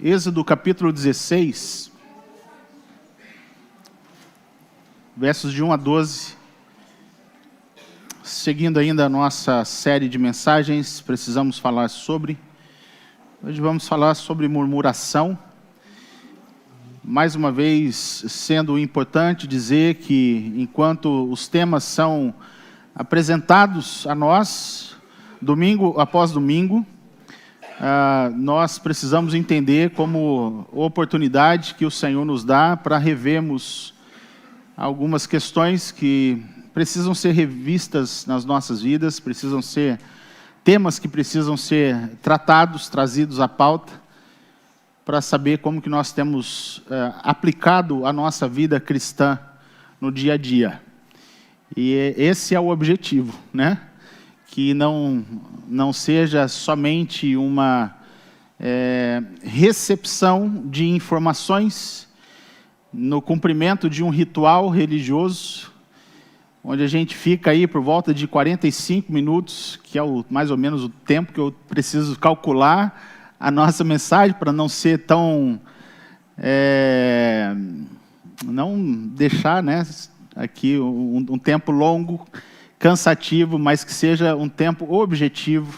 Êxodo capítulo 16, versos de 1 a 12. Seguindo ainda a nossa série de mensagens, precisamos falar sobre. Hoje vamos falar sobre murmuração. Mais uma vez, sendo importante dizer que enquanto os temas são apresentados a nós, domingo após domingo, nós precisamos entender como oportunidade que o Senhor nos dá para revermos algumas questões que precisam ser revistas nas nossas vidas, precisam ser temas que precisam ser tratados, trazidos à pauta, para saber como que nós temos aplicado a nossa vida cristã no dia a dia. E esse é o objetivo, né? Que não seja somente uma recepção de informações no cumprimento de um ritual religioso, onde a gente fica aí por volta de 45 minutos, que é mais ou menos o tempo que eu preciso calcular a nossa mensagem, para não ser tão... não deixar, né, aqui um tempo longo, cansativo, mas que seja um tempo objetivo,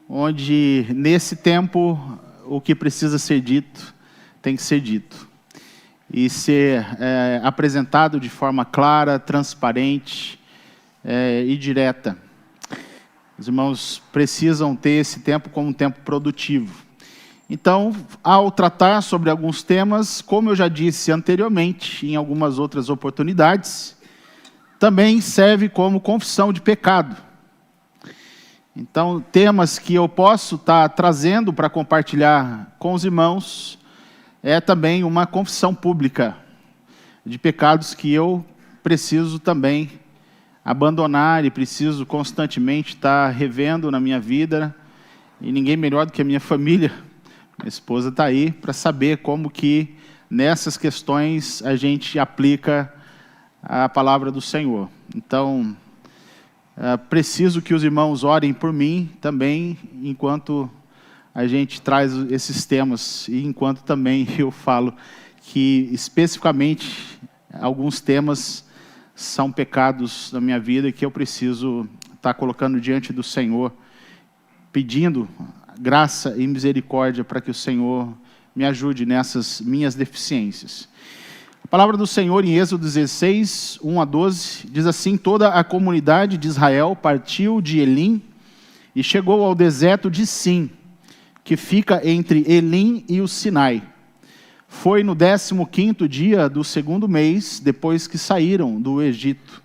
onde nesse tempo o que precisa ser dito tem que ser dito e ser apresentado de forma clara, transparente e direta. Os irmãos precisam ter esse tempo como um tempo produtivo. Então, ao tratar sobre alguns temas, como eu já disse anteriormente, em algumas outras oportunidades, também serve como confissão de pecado. Então, temas que eu posso estar trazendo para compartilhar com os irmãos é também uma confissão pública de pecados que eu preciso também abandonar e preciso constantemente estar revendo na minha vida. E ninguém melhor do que a minha família, minha esposa está aí, para saber como que nessas questões a gente aplica a palavra do Senhor. Então, preciso que os irmãos orem por mim também, enquanto a gente traz esses temas, e enquanto também eu falo que, especificamente, alguns temas são pecados da minha vida que eu preciso estar colocando diante do Senhor, pedindo graça e misericórdia para que o Senhor me ajude nessas minhas deficiências. A palavra do Senhor em Êxodo 16, 1 a 12, diz assim: toda a comunidade de Israel partiu de Elim e chegou ao deserto de Sim, que fica entre Elim e o Sinai. Foi no 15º dia do segundo mês, depois que saíram do Egito.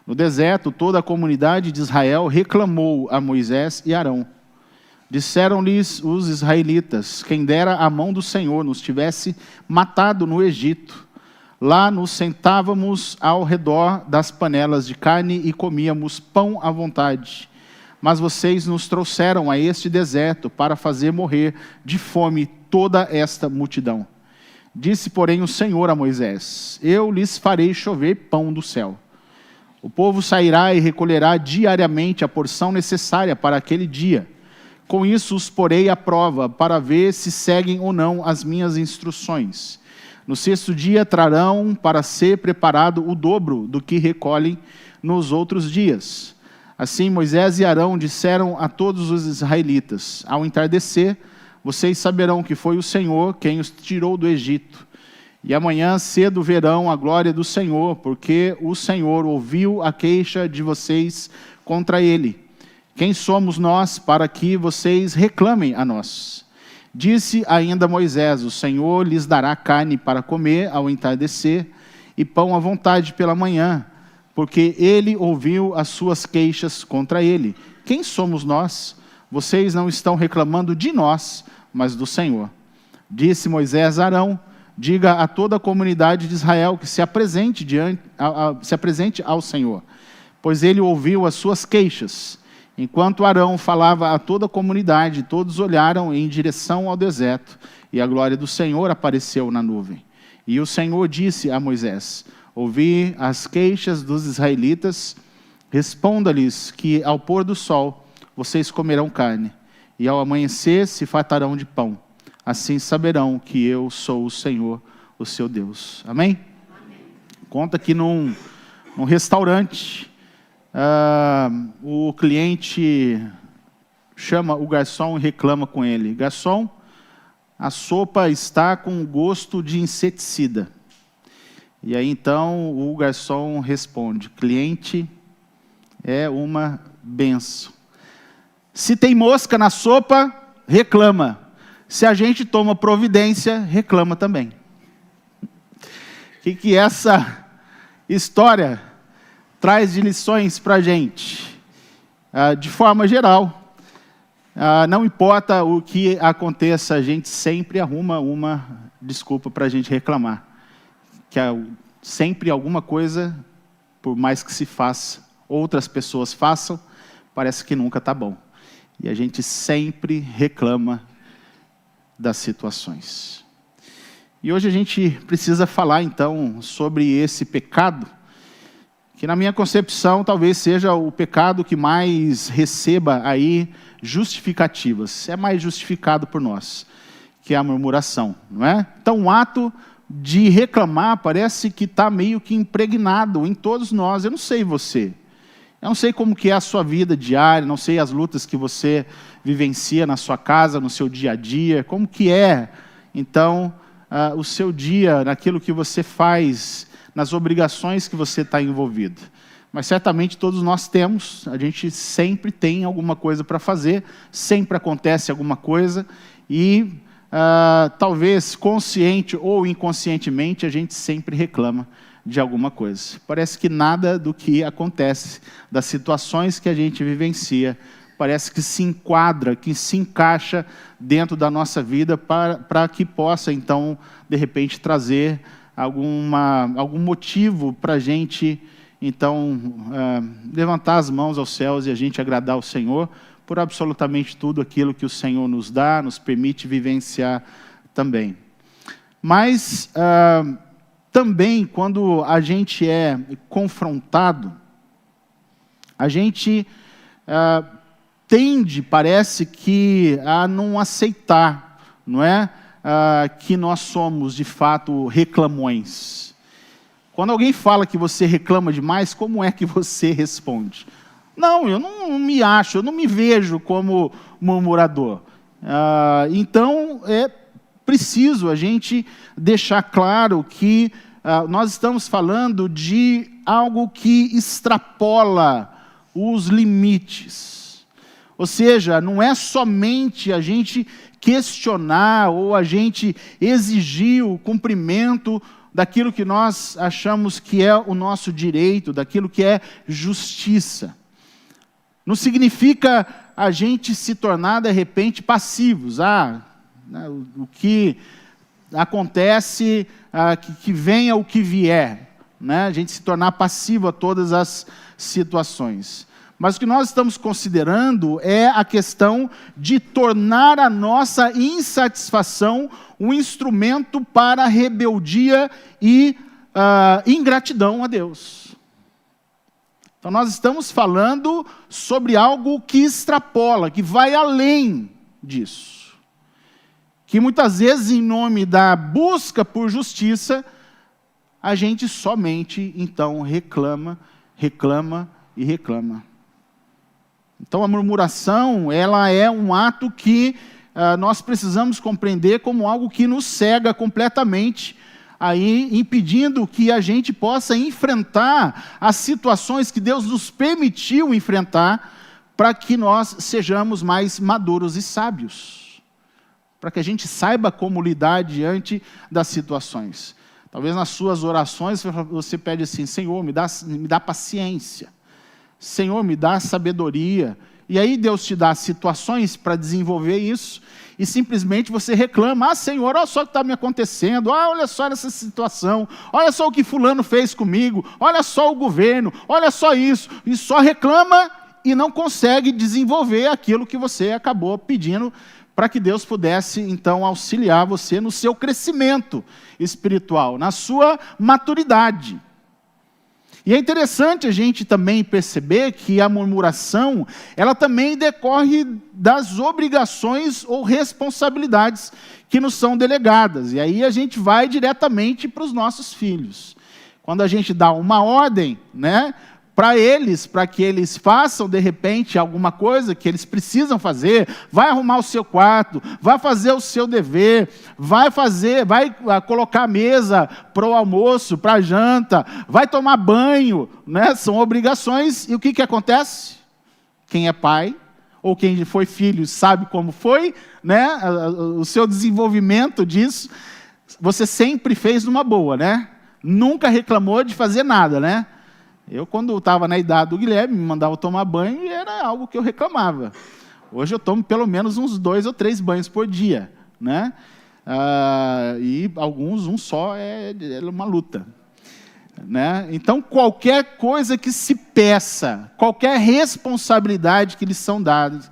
No deserto, toda a comunidade de Israel reclamou a Moisés e Arão. Disseram-lhes os israelitas: quem dera a mão do Senhor nos tivesse matado no Egito. Lá nos sentávamos ao redor das panelas de carne e comíamos pão à vontade. Mas vocês nos trouxeram a este deserto para fazer morrer de fome toda esta multidão. Disse, porém, o Senhor a Moisés: eu lhes farei chover pão do céu. O povo sairá e recolherá diariamente a porção necessária para aquele dia. Com isso os porei à prova, para ver se seguem ou não as minhas instruções. No 6º dia trarão para ser preparado o dobro do que recolhem nos outros dias. Assim Moisés e Arão disseram a todos os israelitas: ao entardecer, vocês saberão que foi o Senhor quem os tirou do Egito. E amanhã cedo verão a glória do Senhor, porque o Senhor ouviu a queixa de vocês contra ele. Quem somos nós para que vocês reclamem a nós? Disse ainda Moisés: o Senhor lhes dará carne para comer ao entardecer e pão à vontade pela manhã, porque ele ouviu as suas queixas contra ele. Quem somos nós? Vocês não estão reclamando de nós, mas do Senhor. Disse Moisés a Arão: diga a toda a comunidade de Israel que se apresente ao Senhor, pois ele ouviu as suas queixas. Enquanto Arão falava a toda a comunidade, todos olharam em direção ao deserto, e a glória do Senhor apareceu na nuvem. E o Senhor disse a Moisés: ouvi as queixas dos israelitas, responda-lhes que ao pôr do sol vocês comerão carne, e ao amanhecer se fartarão de pão. assim saberão que eu sou o Senhor, o seu Deus. Amém? Amém. Conta que num restaurante, o cliente chama o garçom e reclama com ele: garçom, a sopa está com gosto de inseticida. E aí então o garçom responde: cliente, é uma benção. Se tem mosca na sopa, reclama. Se a gente toma providência, reclama também. O que essa história traz de lições para a gente? De forma geral, não importa o que aconteça, a gente sempre arruma uma desculpa para a gente reclamar. Que sempre alguma coisa, por mais que se faça, outras pessoas façam, parece que nunca está bom. E a gente sempre reclama das situações. E hoje a gente precisa falar então sobre esse pecado, que na minha concepção talvez seja o pecado que mais receba aí justificativas. É mais justificado por nós, que é a murmuração, não é? Então o ato de reclamar parece que está meio que impregnado em todos nós. Eu não sei você. Eu não sei como que é a sua vida diária, não sei as lutas que você vivencia na sua casa, no seu dia a dia, como que é, então, o seu dia, naquilo que você faz, nas obrigações que você está envolvido. Mas certamente todos nós temos, a gente sempre tem alguma coisa para fazer, sempre acontece alguma coisa, e talvez consciente ou inconscientemente a gente sempre reclama de alguma coisa. Parece que nada do que acontece, das situações que a gente vivencia, parece que se enquadra, que se encaixa dentro da nossa vida para que possa, então, de repente, trazer algum motivo para a gente, então, levantar as mãos aos céus e a gente agradar o Senhor por absolutamente tudo aquilo que o Senhor nos dá, nos permite vivenciar também. Mas também, quando a gente é confrontado, a gente tende, parece que, a não aceitar, não é? Que nós somos, de fato, reclamões. Quando alguém fala que você reclama demais, como é que você responde? Não, eu não me acho, eu não me vejo como murmurador. Então, é preciso a gente deixar claro que nós estamos falando de algo que extrapola os limites. Ou seja, não é somente a gente questionar ou a gente exigir o cumprimento daquilo que nós achamos que é o nosso direito, daquilo que é justiça. Não significa a gente se tornar, de repente, passivos. O que acontece, que venha o que vier. Né? A gente se tornar passivo a todas as situações. Mas o que nós estamos considerando é a questão de tornar a nossa insatisfação um instrumento para rebeldia e ingratidão a Deus. Então nós estamos falando sobre algo que extrapola, que vai além disso. Que muitas vezes, em nome da busca por justiça, a gente somente, então, reclama e reclama. Então a murmuração, ela é um ato que nós precisamos compreender como algo que nos cega completamente, aí impedindo que a gente possa enfrentar as situações que Deus nos permitiu enfrentar, para que nós sejamos mais maduros e sábios, para que a gente saiba como lidar diante das situações. Talvez nas suas orações você pede assim: Senhor, me dá paciência, Senhor, me dá sabedoria. E aí Deus te dá situações para desenvolver isso, e simplesmente você reclama: Senhor, olha só o que está me acontecendo, olha só essa situação, olha só o que fulano fez comigo, olha só o governo, olha só isso, e só reclama e não consegue desenvolver aquilo que você acabou pedindo, para que Deus pudesse, então, auxiliar você no seu crescimento espiritual, na sua maturidade. E é interessante a gente também perceber que a murmuração, ela também decorre das obrigações ou responsabilidades que nos são delegadas. E aí a gente vai diretamente para os nossos filhos. Quando a gente dá uma ordem, né, para eles, para que eles façam, de repente, alguma coisa que eles precisam fazer, vai arrumar o seu quarto, vai fazer o seu dever, vai colocar a mesa para o almoço, para a janta, vai tomar banho, né? São obrigações. E o que acontece? Quem é pai, ou quem foi filho, sabe como foi, né? O seu desenvolvimento disso, você sempre fez numa boa, né? Nunca reclamou de fazer nada, né? Eu, quando estava na idade do Guilherme, me mandava tomar banho e era algo que eu reclamava. Hoje eu tomo pelo menos uns 2 ou 3 banhos por dia, né? E alguns, um só, é uma luta. Né? Então, qualquer coisa que se peça, qualquer responsabilidade que lhes são dadas,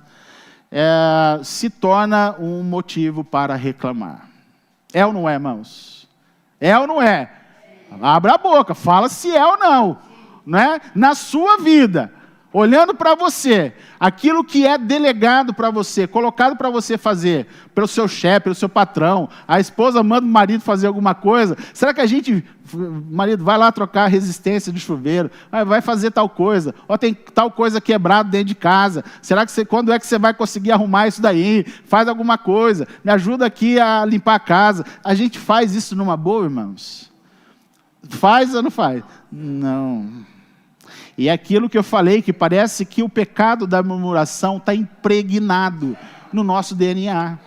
se torna um motivo para reclamar. É ou não é, irmãos? É ou não é? Abra a boca, fala se é ou não. Né? Na sua vida, olhando para você, aquilo que é delegado para você, colocado para você fazer, pelo seu chefe, pelo seu patrão, a esposa manda o marido fazer alguma coisa, será que marido, vai lá trocar a resistência de chuveiro, vai fazer tal coisa, ou tem tal coisa quebrada dentro de casa, será que quando é que você vai conseguir arrumar isso daí? Faz alguma coisa, me ajuda aqui a limpar a casa. A gente faz isso numa boa, irmãos? Faz ou não faz? Não. E é aquilo que eu falei, que parece que o pecado da murmuração está impregnado no nosso DNA.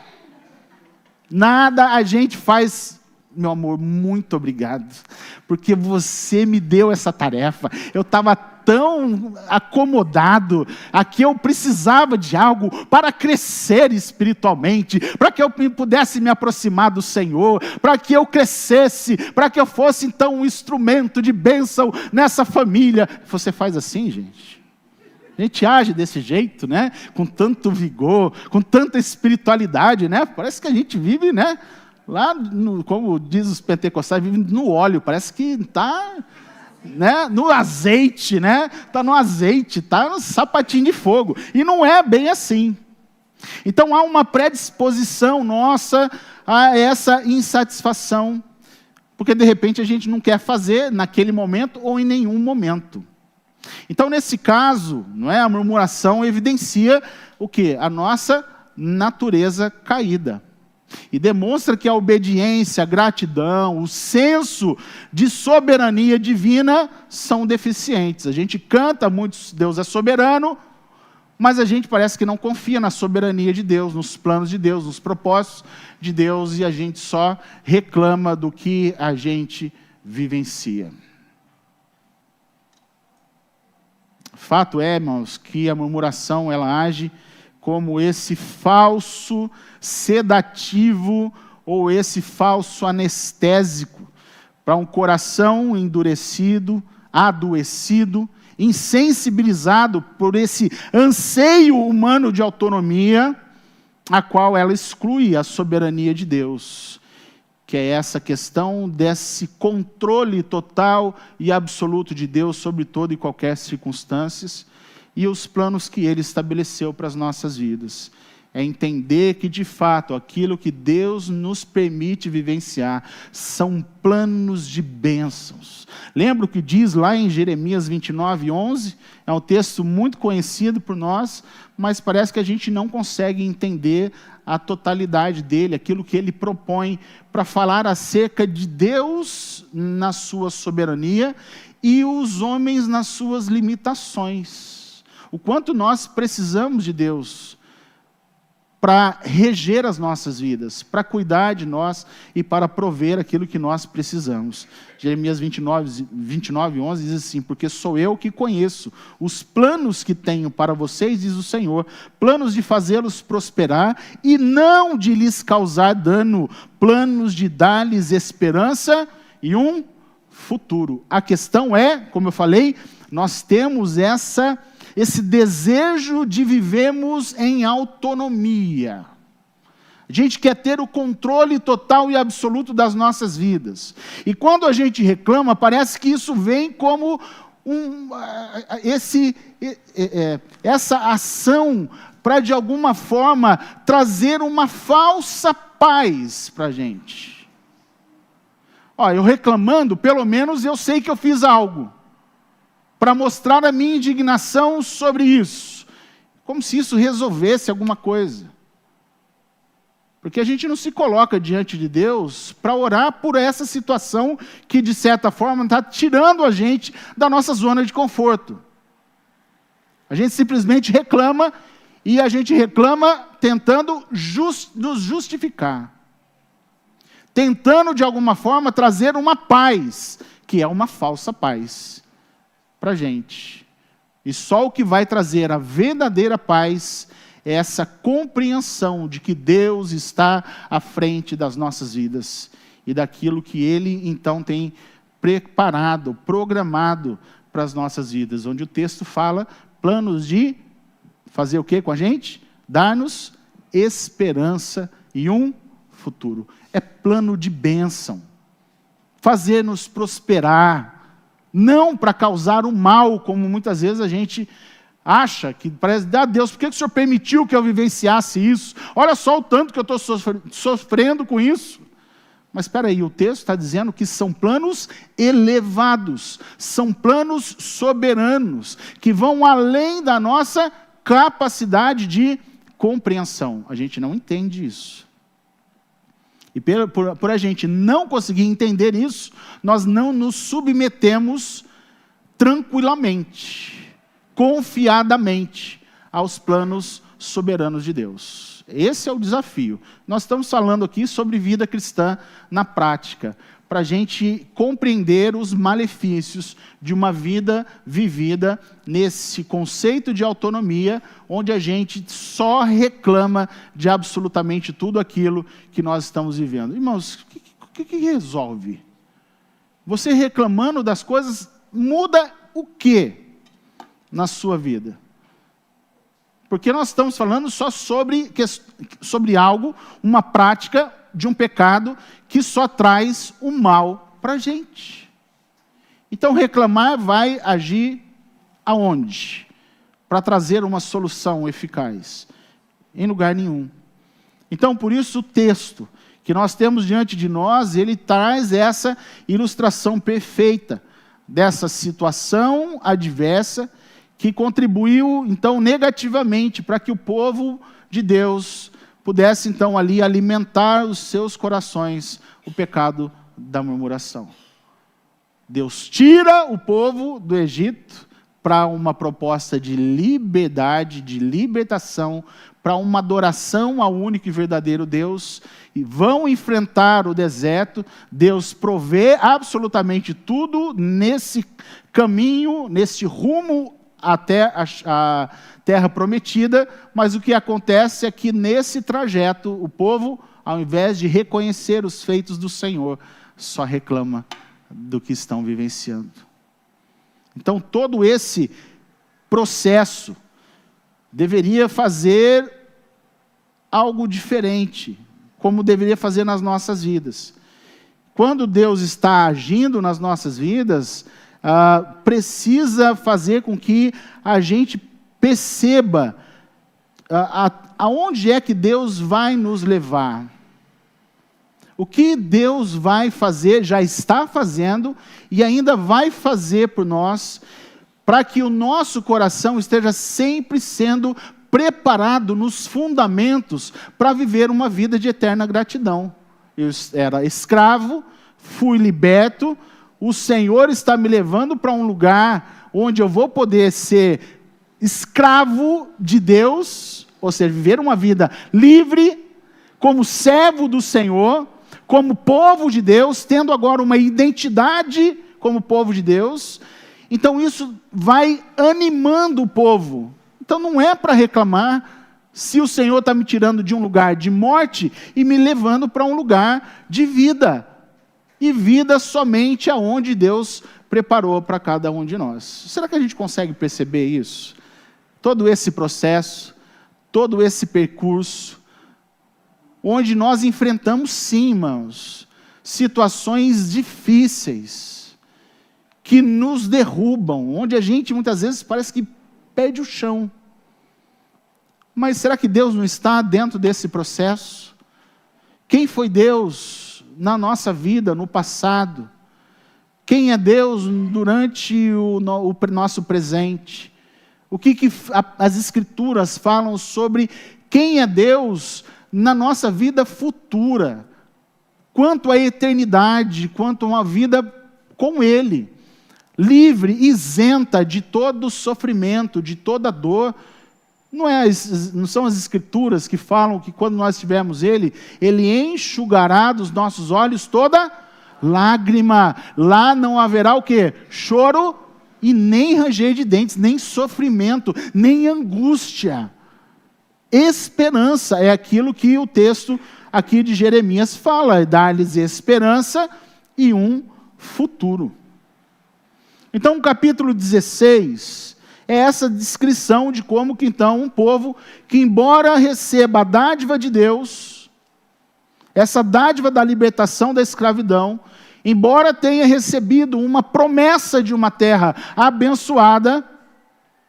Nada a gente faz, meu amor, muito obrigado, porque você me deu essa tarefa. Eu estava tão acomodado, aqui eu precisava de algo para crescer espiritualmente, para que eu pudesse me aproximar do Senhor, para que eu crescesse, para que eu fosse então um instrumento de bênção nessa família. Você faz assim, gente? A gente age desse jeito, né? Com tanto vigor, com tanta espiritualidade, né? Parece que a gente vive, né? Lá, como diz os pentecostais, vive no óleo, parece que está... né, no azeite, né? Está no azeite, está no sapatinho de fogo. E não é bem assim. Então há uma predisposição nossa a essa insatisfação, porque de repente a gente não quer fazer naquele momento ou em nenhum momento. Então nesse caso, não é, a murmuração evidencia o quê? A nossa natureza caída. E demonstra que a obediência, a gratidão, o senso de soberania divina são deficientes. A gente canta muito, Deus é soberano, mas a gente parece que não confia na soberania de Deus, nos planos de Deus, nos propósitos de Deus, e a gente só reclama do que a gente vivencia. Fato é, irmãos, que a murmuração ela age como esse falso sedativo ou esse falso anestésico para um coração endurecido, adoecido, insensibilizado por esse anseio humano de autonomia, a qual ela exclui a soberania de Deus, que é essa questão desse controle total e absoluto de Deus sobre toda e qualquer circunstância e os planos que Ele estabeleceu para as nossas vidas. É entender que, de fato, aquilo que Deus nos permite vivenciar são planos de bênçãos. Lembra o que diz lá em Jeremias 29:11? É um texto muito conhecido por nós, mas parece que a gente não consegue entender a totalidade dele, aquilo que ele propõe para falar acerca de Deus na sua soberania e os homens nas suas limitações. O quanto nós precisamos de Deus para reger as nossas vidas, para cuidar de nós e para prover aquilo que nós precisamos. Jeremias 29:11 diz assim: porque sou eu que conheço os planos que tenho para vocês, diz o Senhor, planos de fazê-los prosperar e não de lhes causar dano, planos de dar-lhes esperança e um futuro. A questão é, como eu falei, nós temos esse desejo de vivermos em autonomia. A gente quer ter o controle total e absoluto das nossas vidas. E quando a gente reclama, parece que isso vem como essa ação para, de alguma forma, trazer uma falsa paz para a gente. Eu reclamando, pelo menos eu sei que eu fiz algo para mostrar a minha indignação sobre isso. Como se isso resolvesse alguma coisa. Porque a gente não se coloca diante de Deus para orar por essa situação que, de certa forma, está tirando a gente da nossa zona de conforto. A gente simplesmente reclama, e a gente reclama tentando nos justificar. Tentando, de alguma forma, trazer uma paz, que é uma falsa paz, para a gente. E só o que vai trazer a verdadeira paz é essa compreensão de que Deus está à frente das nossas vidas e daquilo que Ele, então, tem preparado, programado para as nossas vidas, onde o texto fala planos de fazer o que com a gente? Dar-nos esperança e um futuro. É plano de bênção, fazer-nos prosperar, não para causar o mal, como muitas vezes a gente acha, que parece, Deus, por que o Senhor permitiu que eu vivenciasse isso? Olha só o tanto que eu estou sofrendo com isso. Mas espera aí, o texto está dizendo que são planos elevados, são planos soberanos, que vão além da nossa capacidade de compreensão. A gente não entende isso. E por a gente não conseguir entender isso, nós não nos submetemos tranquilamente, confiadamente aos planos soberanos de Deus. Esse é o desafio. Nós estamos falando aqui sobre vida cristã na prática, para a gente compreender os malefícios de uma vida vivida nesse conceito de autonomia, onde a gente só reclama de absolutamente tudo aquilo que nós estamos vivendo. Irmãos, o que resolve? Você reclamando das coisas, muda o quê na sua vida? Porque nós estamos falando só sobre algo, uma prática de um pecado que só traz o mal para a gente. Então reclamar vai agir aonde? Para trazer uma solução eficaz? Em lugar nenhum. Então por isso o texto que nós temos diante de nós, ele traz essa ilustração perfeita dessa situação adversa que contribuiu, então, negativamente para que o povo de Deus pudesse, então, ali alimentar os seus corações o pecado da murmuração. Deus tira o povo do Egito para uma proposta de liberdade, de libertação, para uma adoração ao único e verdadeiro Deus, e vão enfrentar o deserto. Deus provê absolutamente tudo nesse caminho, nesse rumo até a terra prometida, mas o que acontece é que nesse trajeto, o povo, ao invés de reconhecer os feitos do Senhor, só reclama do que estão vivenciando. Então, todo esse processo deveria fazer algo diferente, como deveria fazer nas nossas vidas. Quando Deus está agindo nas nossas vidas, precisa fazer com que a gente perceba aonde é que Deus vai nos levar. O que Deus vai fazer, já está fazendo e ainda vai fazer por nós, para que o nosso coração esteja sempre sendo preparado nos fundamentos para viver uma vida de eterna gratidão. Eu era escravo, fui liberto, o Senhor está me levando para um lugar onde eu vou poder ser escravo de Deus, ou seja, viver uma vida livre, como servo do Senhor, como povo de Deus, tendo agora uma identidade como povo de Deus. Então isso vai animando o povo. Então não é para reclamar se o Senhor está me tirando de um lugar de morte e me levando para um lugar de vida. E vida somente aonde Deus preparou para cada um de nós. Será que a gente consegue perceber isso? Todo esse processo, todo esse percurso, onde nós enfrentamos, sim, irmãos, situações difíceis, que nos derrubam, onde a gente muitas vezes parece que perde o chão. Mas será que Deus não está dentro desse processo? Quem foi Deus na nossa vida, no passado? Quem é Deus durante o nosso presente? O que as Escrituras falam sobre quem é Deus na nossa vida futura? Quanto à eternidade, quanto a uma vida com Ele, livre, isenta de todo sofrimento, de toda dor. Não são as Escrituras que falam que quando nós tivermos Ele enxugará dos nossos olhos toda lágrima. Lá não haverá o quê? Choro e nem ranger de dentes, nem sofrimento, nem angústia. Esperança é aquilo que o texto aqui de Jeremias fala, é dar-lhes esperança e um futuro. Então, o capítulo 16 é essa descrição de como que então um povo que, embora receba a dádiva de Deus, essa dádiva da libertação da escravidão, embora tenha recebido uma promessa de uma terra abençoada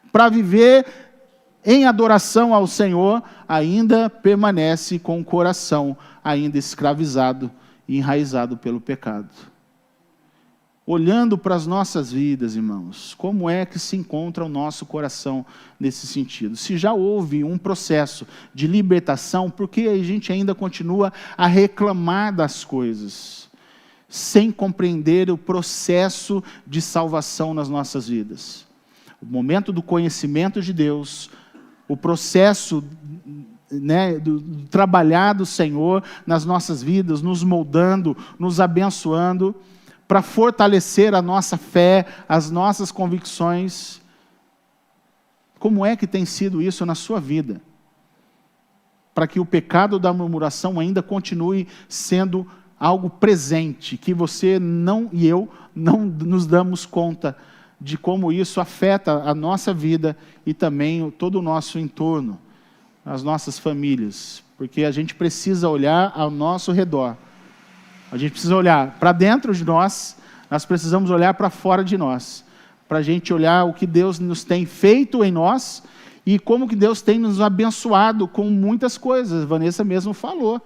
para viver em adoração ao Senhor, ainda permanece com o coração ainda escravizado e enraizado pelo pecado. Olhando para as nossas vidas, irmãos, como é que se encontra o nosso coração nesse sentido? Se já houve um processo de libertação, por que a gente ainda continua a reclamar das coisas, sem compreender o processo de salvação nas nossas vidas? O momento do conhecimento de Deus, o processo do trabalhar do Senhor nas nossas vidas, nos moldando, nos abençoando, para fortalecer a nossa fé, as nossas convicções. Como é que tem sido isso na sua vida? Para que o pecado da murmuração ainda continue sendo algo presente, que você não e eu não nos damos conta de como isso afeta a nossa vida e também todo o nosso entorno, as nossas famílias, porque a gente precisa olhar ao nosso redor. A gente precisa olhar para dentro de nós precisamos olhar para fora de nós, para a gente olhar o que Deus nos tem feito em nós e como que Deus tem nos abençoado com muitas coisas. Vanessa mesmo falou.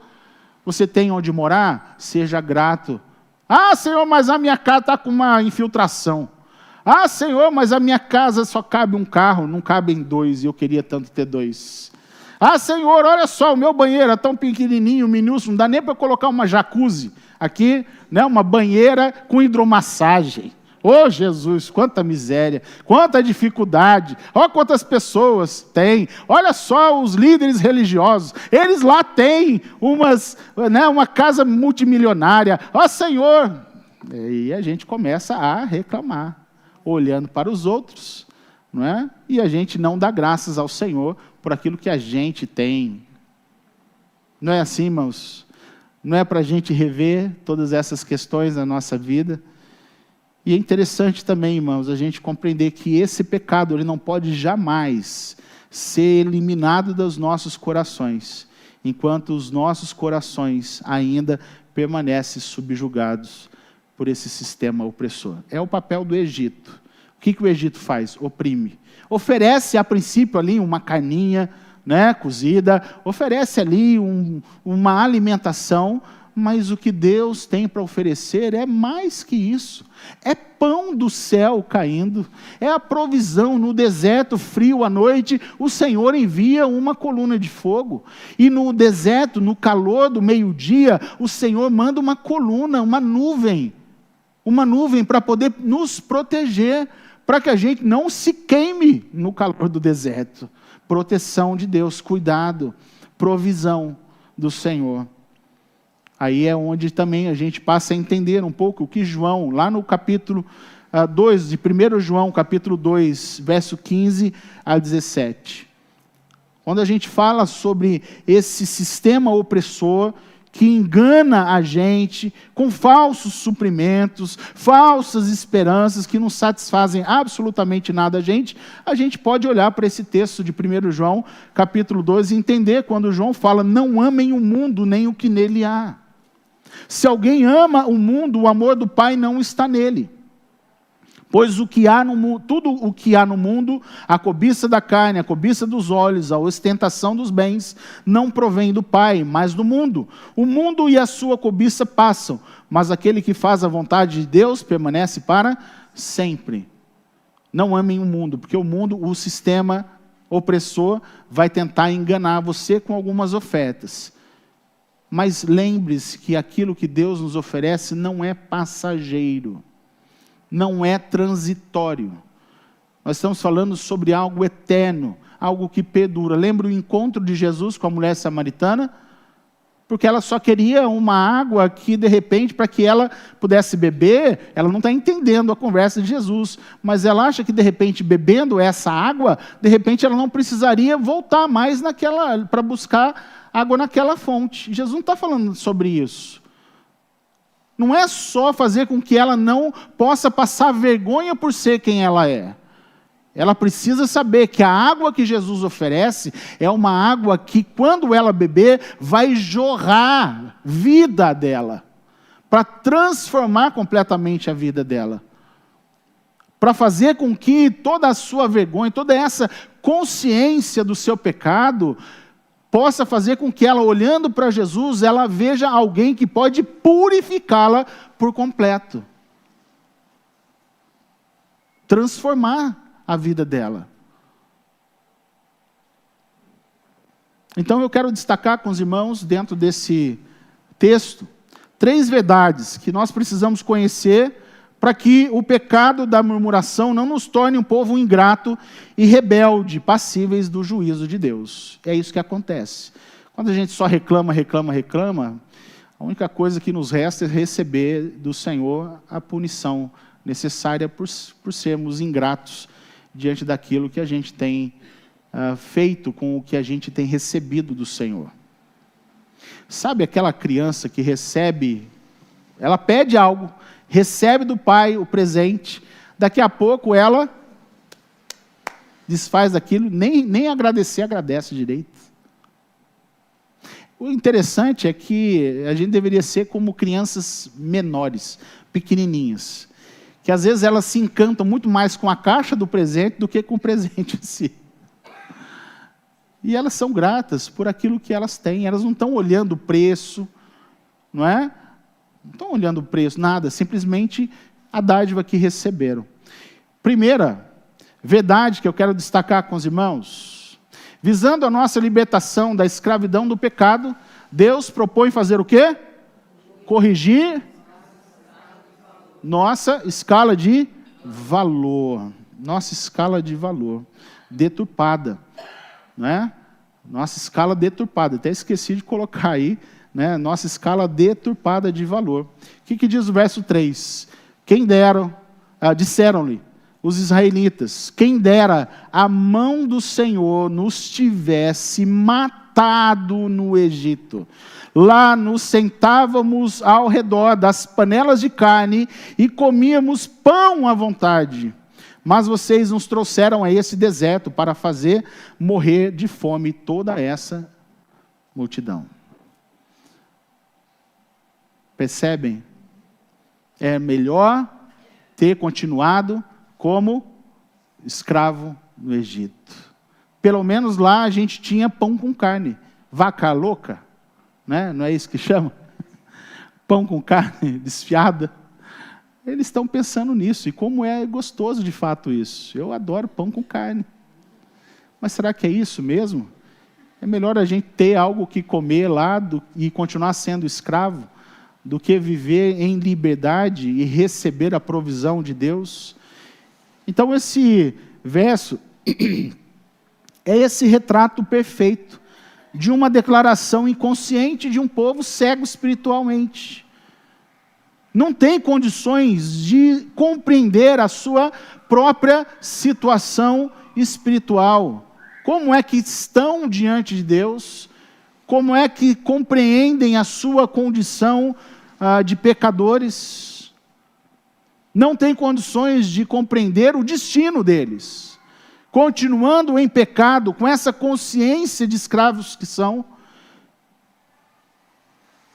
Você tem onde morar? Seja grato. Ah, Senhor, mas a minha casa está com uma infiltração. Ah, Senhor, mas a minha casa só cabe um carro, não cabem dois, e eu queria tanto ter dois. Ah, Senhor, olha só, o meu banheiro é tão pequenininho, minúsculo, não dá nem para colocar uma jacuzzi aqui, né, uma banheira com hidromassagem. Oh, Jesus, quanta miséria, quanta dificuldade, olha quantas pessoas têm, olha só os líderes religiosos, eles lá têm uma casa multimilionária, ó Senhor, e a gente começa a reclamar, olhando para os outros, não é? E a gente não dá graças ao Senhor por aquilo que a gente tem. Não é assim, irmãos? Não é para a gente rever todas essas questões na nossa vida? E é interessante também, irmãos, a gente compreender que esse pecado ele não pode jamais ser eliminado dos nossos corações, enquanto os nossos corações ainda permanecem subjugados por esse sistema opressor. É o papel do Egito. O que o Egito faz? Oprime. Oferece, a princípio, ali uma carninha, né, cozida, oferece ali uma alimentação, mas o que Deus tem para oferecer é mais que isso. É pão do céu caindo, é a provisão no deserto frio à noite, o Senhor envia uma coluna de fogo, e no deserto, no calor do meio-dia, o Senhor manda uma coluna, uma nuvem para poder nos proteger, para que a gente não se queime no calor do deserto. Proteção de Deus, cuidado, provisão do Senhor. Aí é onde também a gente passa a entender um pouco o que João, lá no capítulo 2, de 1 João, capítulo 2, verso 15 a 17. Quando a gente fala sobre esse sistema opressor, que engana a gente com falsos suprimentos, falsas esperanças que não satisfazem absolutamente nada a gente pode olhar para esse texto de 1 João, capítulo 2, e entender quando João fala, não amem o mundo, nem o que nele há. Se alguém ama o mundo, o amor do Pai não está nele. Pois tudo o que há no mundo, a cobiça da carne, a cobiça dos olhos, a ostentação dos bens, não provém do Pai, mas do mundo. O mundo e a sua cobiça passam, mas aquele que faz a vontade de Deus permanece para sempre. Não amem o mundo, porque o mundo, o sistema opressor, vai tentar enganar você com algumas ofertas. Mas lembre-se que aquilo que Deus nos oferece não é passageiro. Não é transitório. Nós estamos falando sobre algo eterno, algo que perdura. Lembra o encontro de Jesus com a mulher samaritana? Porque ela só queria uma água que, de repente, para que ela pudesse beber, ela não está entendendo a conversa de Jesus, mas ela acha que, de repente, bebendo essa água, de repente ela não precisaria voltar mais para buscar água naquela fonte. Jesus não está falando sobre isso. Não é só fazer com que ela não possa passar vergonha por ser quem ela é. Ela precisa saber que a água que Jesus oferece é uma água que, quando ela beber, vai jorrar vida dela, para transformar completamente a vida dela, para fazer com que toda a sua vergonha, toda essa consciência do seu pecado, possa fazer com que ela, olhando para Jesus, ela veja alguém que pode purificá-la por completo. Transformar a vida dela. Então eu quero destacar com os irmãos, dentro desse texto, 3 verdades que nós precisamos conhecer para que o pecado da murmuração não nos torne um povo ingrato e rebelde, passíveis do juízo de Deus. É isso que acontece. Quando a gente só reclama, a única coisa que nos resta é receber do Senhor a punição necessária por sermos ingratos diante daquilo que a gente tem feito com o que a gente tem recebido do Senhor. Sabe aquela criança que recebe, ela pede algo, recebe do pai o presente, daqui a pouco ela desfaz daquilo, nem agradecer, agradece direito. O interessante é que a gente deveria ser como crianças menores, pequenininhas, que às vezes elas se encantam muito mais com a caixa do presente do que com o presente em si. E elas são gratas por aquilo que elas têm, elas não estão olhando o preço, não é? Não estão olhando o preço, nada, simplesmente a dádiva que receberam. Primeira verdade que eu quero destacar com os irmãos, visando a nossa libertação da escravidão do pecado, Deus propõe fazer o quê? Corrigir nossa escala de valor. Nossa escala de valor deturpada, não é? Nossa escala deturpada, até esqueci de colocar aí, né? Nossa escala deturpada de valor. O que diz o verso 3? Disseram-lhe os israelitas, quem dera a mão do Senhor nos tivesse matado no Egito. Lá nos sentávamos ao redor das panelas de carne e comíamos pão à vontade. Mas vocês nos trouxeram a esse deserto para fazer morrer de fome toda essa multidão. Percebem? É melhor ter continuado como escravo no Egito. Pelo menos lá a gente tinha pão com carne. Vaca louca, né? Não é isso que chama? Pão com carne desfiada. Eles estão pensando nisso. E como é gostoso de fato isso. Eu adoro pão com carne. Mas será que é isso mesmo? É melhor a gente ter algo que comer lá e continuar sendo escravo do que viver em liberdade e receber a provisão de Deus. Então esse verso é esse retrato perfeito de uma declaração inconsciente de um povo cego espiritualmente. Não tem condições de compreender a sua própria situação espiritual. Como é que estão diante de Deus? Como é que compreendem a sua condição de pecadores? Não tem condições de compreender o destino deles. Continuando em pecado, com essa consciência de escravos que são,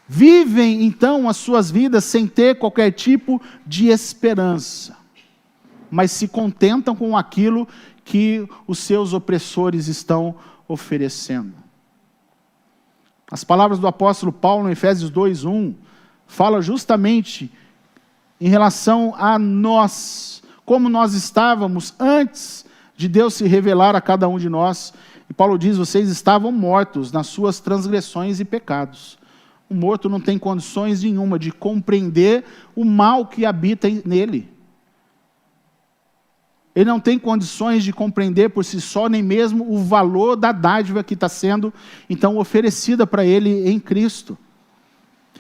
vivem então as suas vidas sem ter qualquer tipo de esperança. mas se contentam com aquilo que os seus opressores estão oferecendo. As palavras do apóstolo Paulo, em Efésios 2:1, fala justamente em relação a nós, como nós estávamos antes de Deus se revelar a cada um de nós. E Paulo diz: vocês estavam mortos nas suas transgressões e pecados. O morto não tem condições nenhuma de compreender o mal que habita nele. Ele não tem condições de compreender por si só nem mesmo o valor da dádiva que está sendo, então, oferecida para ele em Cristo.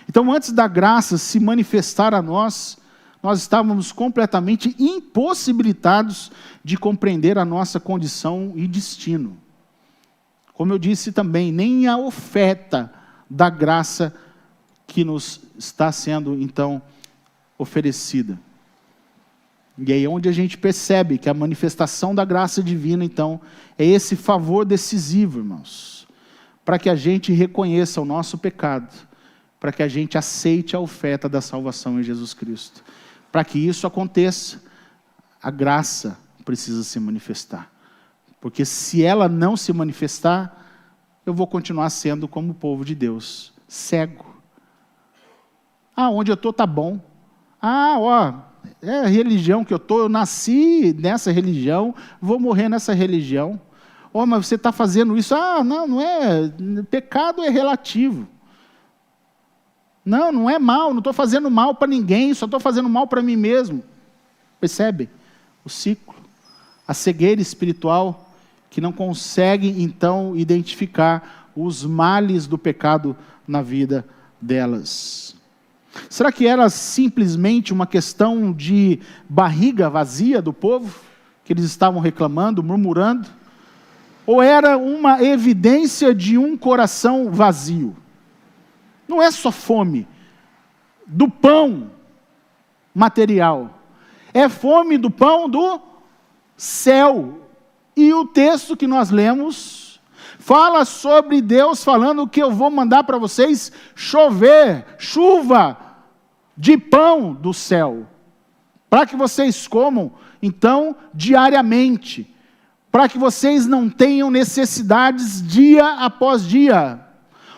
Então, antes da graça se manifestar a nós, nós estávamos completamente impossibilitados de compreender a nossa condição e destino. Como eu disse também, nem a oferta da graça que nos está sendo, então, oferecida. E aí é onde a gente percebe que a manifestação da graça divina, então, é esse favor decisivo, irmãos, para que a gente reconheça o nosso pecado, para que a gente aceite a oferta da salvação em Jesus Cristo. Para que isso aconteça, a graça precisa se manifestar. Porque se ela não se manifestar, eu vou continuar sendo como o povo de Deus, cego. Onde eu estou está bom. É a religião que eu estou, eu nasci nessa religião, vou morrer nessa religião. Mas você está fazendo isso? Não é, pecado é relativo. Não é mal, não estou fazendo mal para ninguém, só estou fazendo mal para mim mesmo. Percebe? O ciclo, a cegueira espiritual, que não consegue, então, identificar os males do pecado na vida delas. Será que era simplesmente uma questão de barriga vazia do povo, que eles estavam reclamando, murmurando? Ou era uma evidência de um coração vazio? Não é só fome do pão material, é fome do pão do céu. E o texto que nós lemos fala sobre Deus falando que eu vou mandar para vocês chover, chuva de pão do céu, para que vocês comam, então, diariamente, para que vocês não tenham necessidades dia após dia.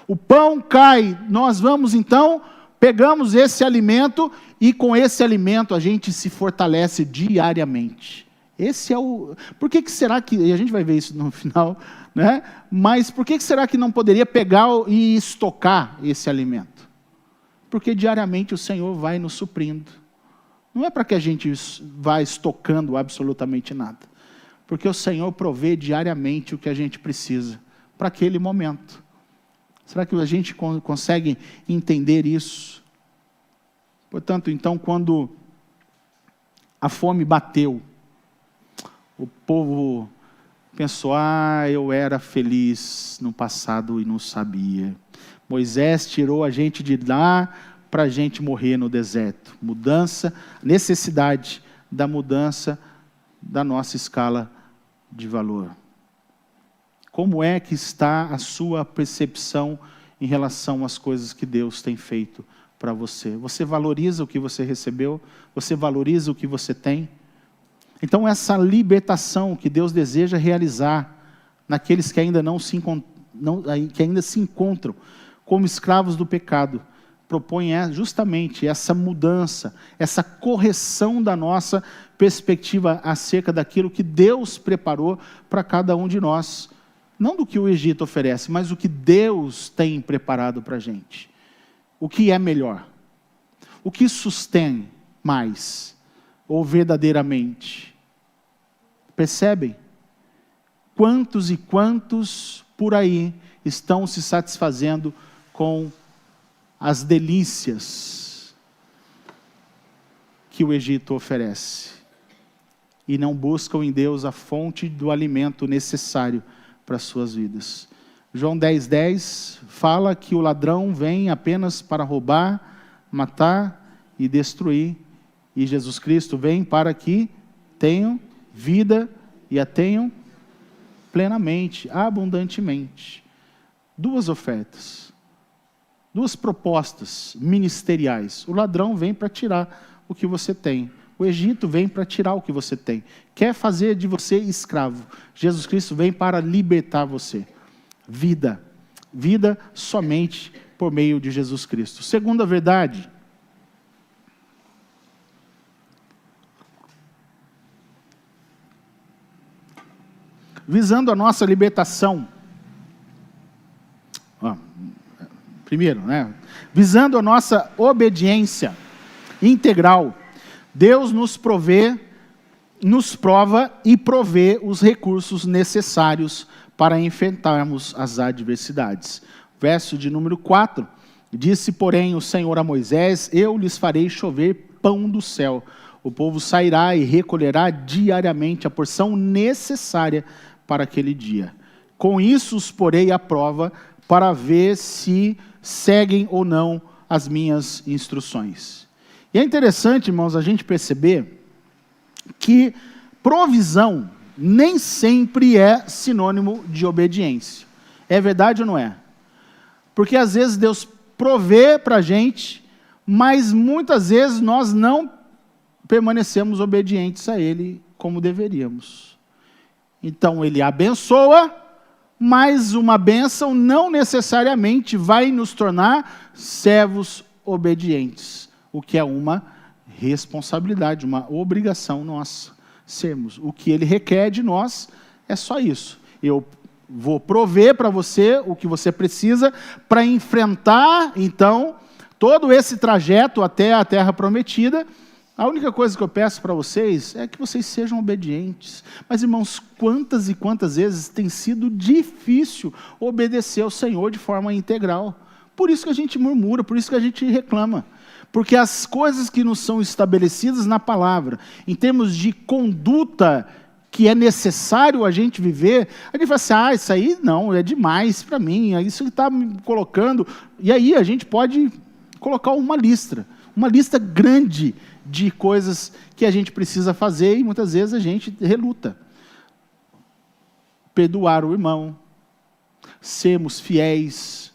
O pão cai, nós vamos então, pegamos esse alimento e com esse alimento a gente se fortalece diariamente. Esse é o... Por que será que... E a gente vai ver isso no final, né? Mas por que será que não poderia pegar e estocar esse alimento? Porque diariamente o Senhor vai nos suprindo. Não é para que a gente vá estocando absolutamente nada. Porque o Senhor provê diariamente o que a gente precisa para aquele momento. Será que a gente consegue entender isso? Portanto, então, quando a fome bateu, o povo pensou: eu era feliz no passado e não sabia. Moisés tirou a gente de lá para a gente morrer no deserto. Mudança, necessidade da mudança da nossa escala de valor. Como é que está a sua percepção em relação às coisas que Deus tem feito para você? Você valoriza o que você recebeu? Você valoriza o que você tem? Então, essa libertação que Deus deseja realizar naqueles que ainda que ainda se encontram como escravos do pecado, propõe justamente essa mudança, essa correção da nossa perspectiva acerca daquilo que Deus preparou para cada um de nós. Não do que o Egito oferece, mas o que Deus tem preparado para a gente. O que é melhor? O que sustém mais? Ou verdadeiramente? Percebem? Quantos e quantos por aí estão se satisfazendo com as delícias que o Egito oferece e não buscam em Deus a fonte do alimento necessário para as suas vidas. João 10:10 fala que o ladrão vem apenas para roubar, matar e destruir, e Jesus Cristo vem para que tenham vida e a tenham plenamente, abundantemente. Duas ofertas, duas propostas ministeriais. O ladrão vem para tirar o que você tem, O Egito vem para tirar o que você tem. Quer fazer de você escravo. Jesus Cristo vem para libertar você. Vida. Vida somente por meio de Jesus Cristo. Segunda verdade. Visando a nossa libertação. Primeiro, visando a nossa obediência integral, Deus nos prova e provê os recursos necessários para enfrentarmos as adversidades. Verso de número 4, disse, porém, o Senhor a Moisés, eu lhes farei chover pão do céu. O povo sairá e recolherá diariamente a porção necessária para aquele dia. Com isso os porei à prova para ver se seguem ou não as minhas instruções. E é interessante, irmãos, a gente perceber que provisão nem sempre é sinônimo de obediência. É verdade ou não é? Porque às vezes Deus provê para a gente, mas muitas vezes nós não permanecemos obedientes a Ele como deveríamos. Então Ele abençoa, mas uma bênção não necessariamente vai nos tornar servos obedientes, o que é uma responsabilidade, uma obrigação nossa sermos. O que Ele requer de nós é só isso. Eu vou prover para você o que você precisa para enfrentar, então, todo esse trajeto até a terra prometida. A única coisa que eu peço para vocês é que vocês sejam obedientes. Mas, irmãos, quantas e quantas vezes tem sido difícil obedecer ao Senhor de forma integral? Por isso que a gente murmura, por isso que a gente reclama. Porque as coisas que nos são estabelecidas na palavra, em termos de conduta que é necessário a gente viver, a gente fala assim, isso aí não, é demais para mim, isso que está me colocando. E aí a gente pode colocar uma lista grande de coisas que a gente precisa fazer e muitas vezes a gente reluta. Perdoar o irmão, sermos fiéis,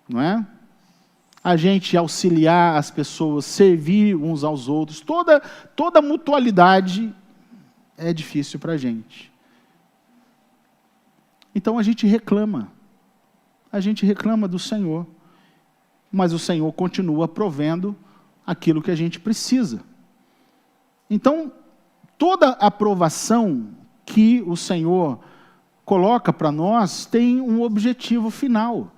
não é? A gente auxiliar as pessoas, servir uns aos outros, toda mutualidade é difícil para a gente. Então a gente reclama do Senhor, mas o Senhor continua provendo aquilo que a gente precisa. Então, toda aprovação que o Senhor coloca para nós tem um objetivo final.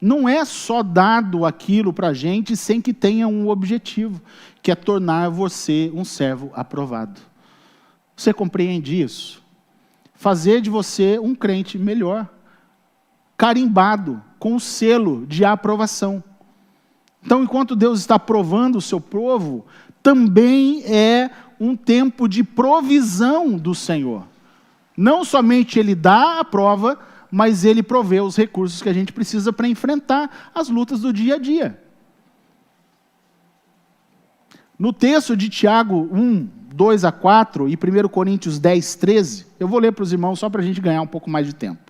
Não é só dado aquilo para a gente sem que tenha um objetivo, que é tornar você um servo aprovado. Você compreende isso? Fazer de você um crente melhor, carimbado, com o selo de aprovação. Então, enquanto Deus está provando o seu povo, também é um tempo de provisão do Senhor. Não somente Ele dá a prova, mas Ele provê os recursos que a gente precisa para enfrentar as lutas do dia a dia. No texto de Tiago 1, 2 a 4 e 1 Coríntios 10, 13, eu vou ler para os irmãos só para a gente ganhar um pouco mais de tempo.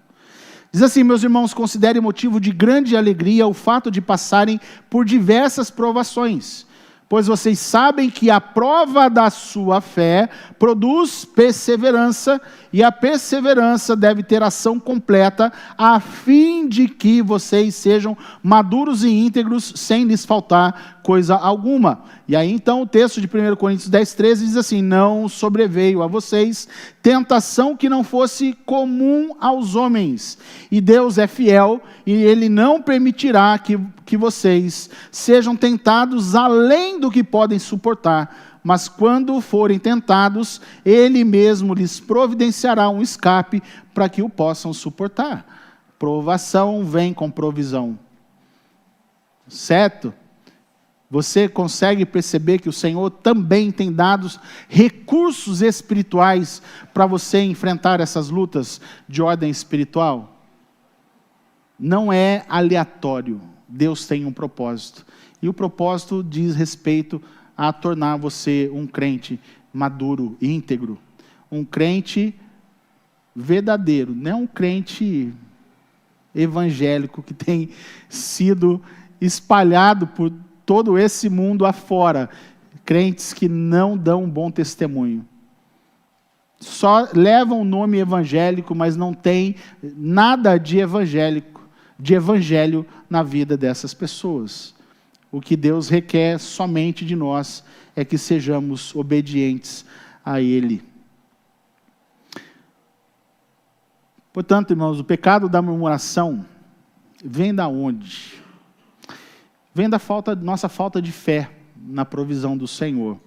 Diz assim, meus irmãos, considerem motivo de grande alegria o fato de passarem por diversas provações, pois vocês sabem que a prova da sua fé produz perseverança, e a perseverança deve ter ação completa, a fim de que vocês sejam maduros e íntegros, sem lhes faltar coisa alguma. E aí então o texto de 1 Coríntios 10, 13 diz assim, não sobreveio a vocês tentação que não fosse comum aos homens, e Deus é fiel, e Ele não permitirá que vocês sejam tentados além do que podem suportar, mas quando forem tentados, Ele mesmo lhes providenciará um escape para que o possam suportar. Provação vem com provisão. Certo? Você consegue perceber que o Senhor também tem dado recursos espirituais para você enfrentar essas lutas de ordem espiritual? Não é aleatório. Deus tem um propósito. E o propósito diz respeito a tornar você um crente maduro, íntegro. Um crente verdadeiro, não um crente evangélico que tem sido espalhado por todo esse mundo afora, crentes que não dão um bom testemunho. Só levam o nome evangélico, mas não tem nada de evangelho na vida dessas pessoas. O que Deus requer somente de nós é que sejamos obedientes a Ele. Portanto, irmãos, o pecado da murmuração vem da onde? Vem da nossa falta de fé na provisão do Senhor.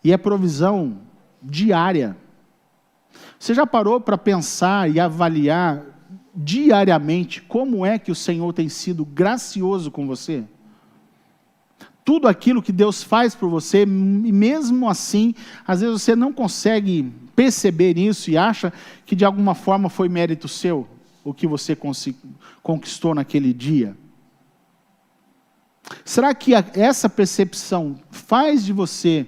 E é provisão diária. Você já parou para pensar e avaliar diariamente como é que o Senhor tem sido gracioso com você? Tudo aquilo que Deus faz por você, e mesmo assim, às vezes você não consegue perceber isso e acha que de alguma forma foi mérito seu, o que você conquistou naquele dia. Será que essa percepção faz de você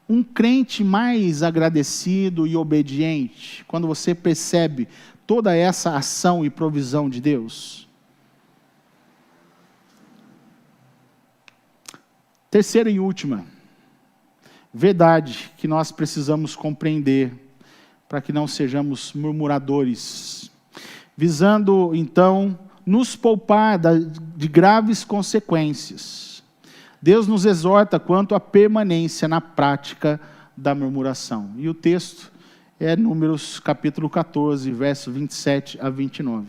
um crente mais agradecido e obediente, quando você percebe toda essa ação e provisão de Deus? Terceira e última verdade que nós precisamos compreender para que não sejamos murmuradores, visando então nos poupar de graves consequências. Deus nos exorta quanto à permanência na prática da murmuração. E o texto é Números capítulo 14, verso 27 a 29.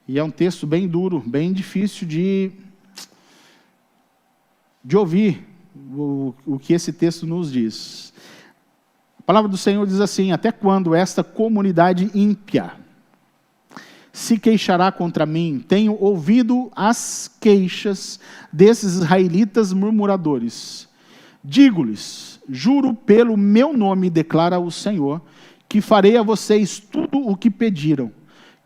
E é um texto bem duro, bem difícil de ouvir o que esse texto nos diz. A palavra do Senhor diz assim: até quando esta comunidade ímpia se queixará contra mim? Tenho ouvido as queixas desses israelitas murmuradores. Digo-lhes, juro pelo meu nome, declara o Senhor, que farei a vocês tudo o que pediram.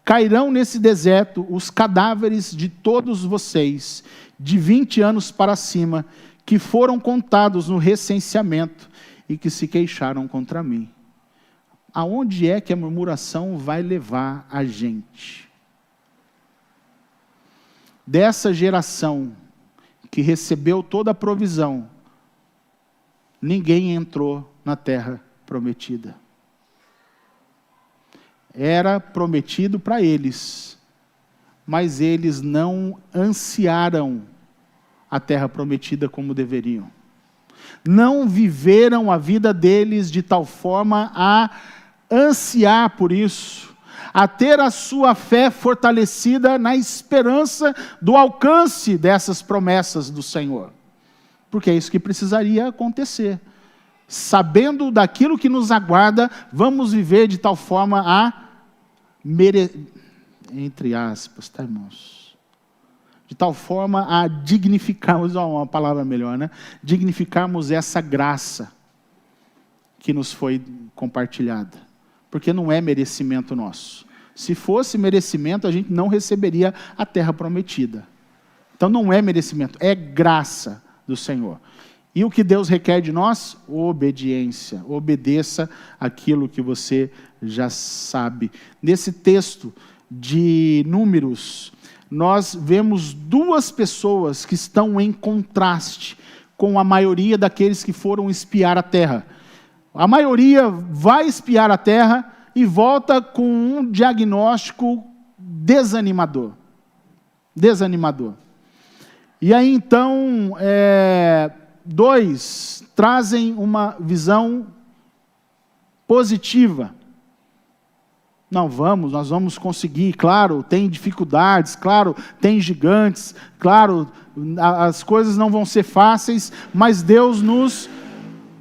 Cairão nesse deserto os cadáveres de todos vocês, de 20 anos para cima, que foram contados no recenseamento e que se queixaram contra mim. Aonde é que a murmuração vai levar a gente? Dessa geração que recebeu toda a provisão, ninguém entrou na terra prometida. Era prometido para eles, mas eles não ansiaram a terra prometida como deveriam. Não viveram a vida deles de tal forma a ansiar por isso, a ter a sua fé fortalecida na esperança do alcance dessas promessas do Senhor. Porque é isso que precisaria acontecer. Sabendo daquilo que nos aguarda, vamos viver de tal forma a entre aspas, tá, irmãos? De tal forma a dignificarmos, uma palavra melhor, né? Dignificarmos essa graça que nos foi compartilhada. Porque não é merecimento nosso. Se fosse merecimento, a gente não receberia a terra prometida. Então não é merecimento, é graça do Senhor. E o que Deus requer de nós? Obediência. Obedeça aquilo que você já sabe. Nesse texto de Números, nós vemos duas pessoas que estão em contraste com a maioria daqueles que foram espiar a terra. A maioria vai espiar a terra e volta com um diagnóstico desanimador. Desanimador. E aí então, dois trazem uma visão positiva. Não, nós vamos conseguir, claro, tem dificuldades, claro, tem gigantes, claro, as coisas não vão ser fáceis, mas Deus nos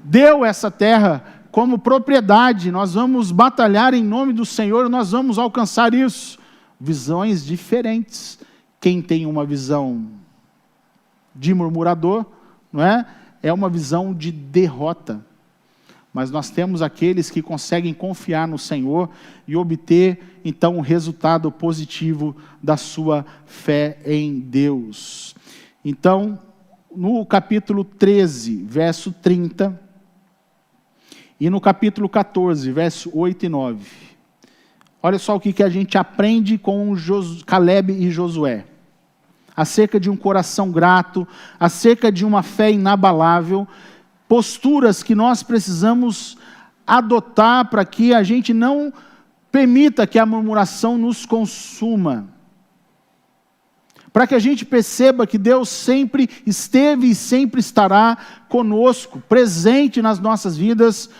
deu essa terra como propriedade, nós vamos batalhar em nome do Senhor, nós vamos alcançar isso. Visões diferentes. Quem tem uma visão de murmurador, não é? É uma visão de derrota. Mas nós temos aqueles que conseguem confiar no Senhor e obter, então, um resultado positivo da sua fé em Deus. Então, no capítulo 13, verso 30, e no capítulo 14, verso 8 e 9, olha só o que a gente aprende com Caleb e Josué. acerca de um coração grato, acerca de uma fé inabalável, posturas que nós precisamos adotar para que a gente não permita que a murmuração nos consuma. Para que a gente perceba que Deus sempre esteve e sempre estará conosco, presente nas nossas vidas,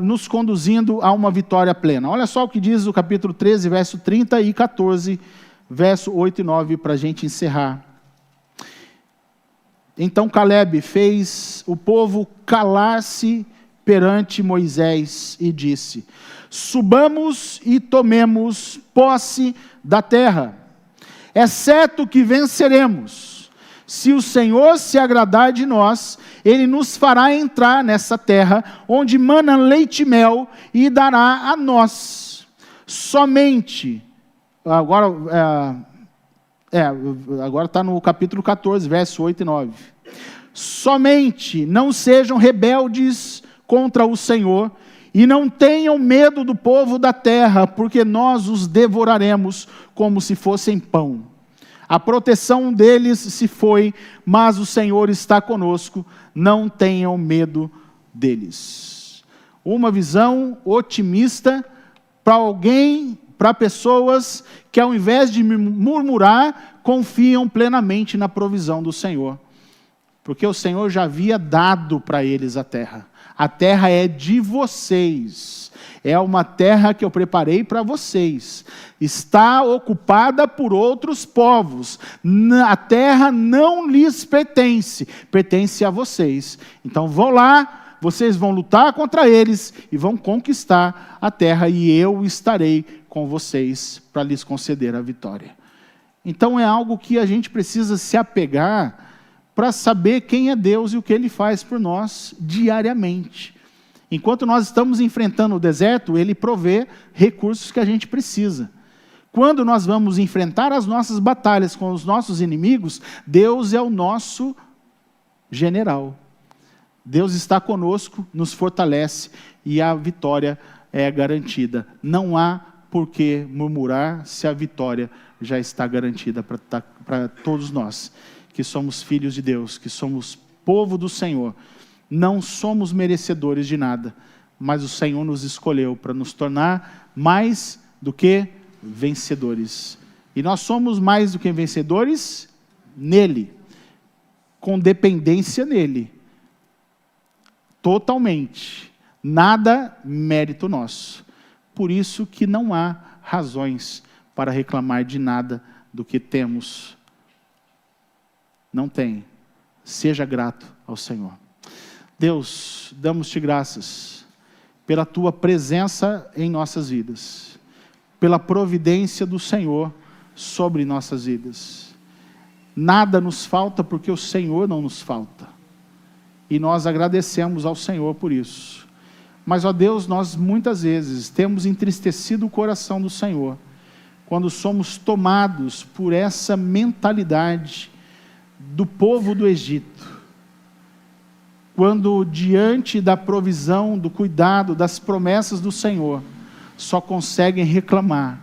nos conduzindo a uma vitória plena. Olha só o que diz o capítulo 13, verso 30 e 14, verso 8 e 9, para a gente encerrar. Então Caleb fez o povo calar-se perante Moisés e disse: subamos e tomemos posse da terra. É certo que venceremos. Se o Senhor se agradar de nós, Ele nos fará entrar nessa terra, onde mana leite e mel, e dará a nós. Somente, agora está no capítulo 14, verso 8 e 9. Somente não sejam rebeldes contra o Senhor, e não tenham medo do povo da terra, porque nós os devoraremos como se fossem pão. A proteção deles se foi, mas o Senhor está conosco, não tenham medo deles. Uma visão otimista para alguém, para pessoas que ao invés de murmurar, confiam plenamente na provisão do Senhor. Porque o Senhor já havia dado para eles a terra. A terra é de vocês. É uma terra que eu preparei para vocês. Está ocupada por outros povos. A terra não lhes pertence. Pertence a vocês. Então vão lá, vocês vão lutar contra eles e vão conquistar a terra. E eu estarei com vocês para lhes conceder a vitória. Então é algo que a gente precisa se apegar para saber quem é Deus e o que Ele faz por nós diariamente. Enquanto nós estamos enfrentando o deserto, Ele provê recursos que a gente precisa. Quando nós vamos enfrentar as nossas batalhas com os nossos inimigos, Deus é o nosso general. Deus está conosco, nos fortalece e a vitória é garantida. Não há por que murmurar se a vitória já está garantida para todos nós, que somos filhos de Deus, que somos povo do Senhor. Não somos merecedores de nada, mas o Senhor nos escolheu para nos tornar mais do que vencedores. E nós somos mais do que vencedores nele, com dependência nele, totalmente, nada mérito nosso. Por isso que não há razões para reclamar de nada do que temos. Não tem. Seja grato ao Senhor. Deus, damos-te graças pela tua presença em nossas vidas, pela providência do Senhor sobre nossas vidas. Nada nos falta porque o Senhor não nos falta. E nós agradecemos ao Senhor por isso. Mas, ó Deus, nós muitas vezes temos entristecido o coração do Senhor, quando somos tomados por essa mentalidade do povo do Egito, quando diante da provisão, do cuidado, das promessas do Senhor, só conseguem reclamar,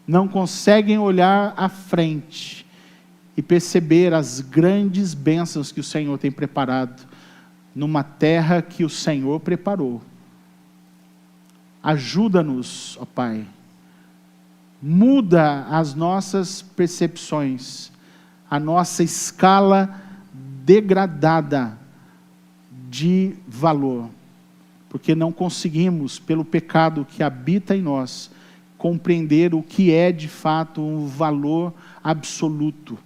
não conseguem olhar à frente e perceber as grandes bênçãos que o Senhor tem preparado numa terra que o Senhor preparou. Ajuda-nos, ó Pai, muda as nossas percepções, a nossa escala degradada de valor, porque não conseguimos, pelo pecado que habita em nós, compreender o que é de fato um valor absoluto,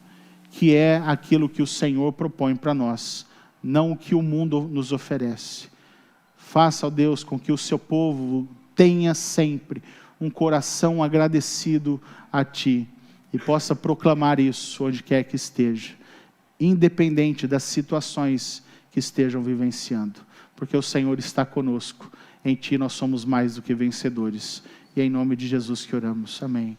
que é aquilo que o Senhor propõe para nós, não o que o mundo nos oferece. Faça, ó Deus, com que o seu povo tenha sempre um coração agradecido a Ti, e possa proclamar isso onde quer que esteja, independente das situações que estejam vivenciando, porque o Senhor está conosco, em Ti nós somos mais do que vencedores, e é em nome de Jesus que oramos, amém.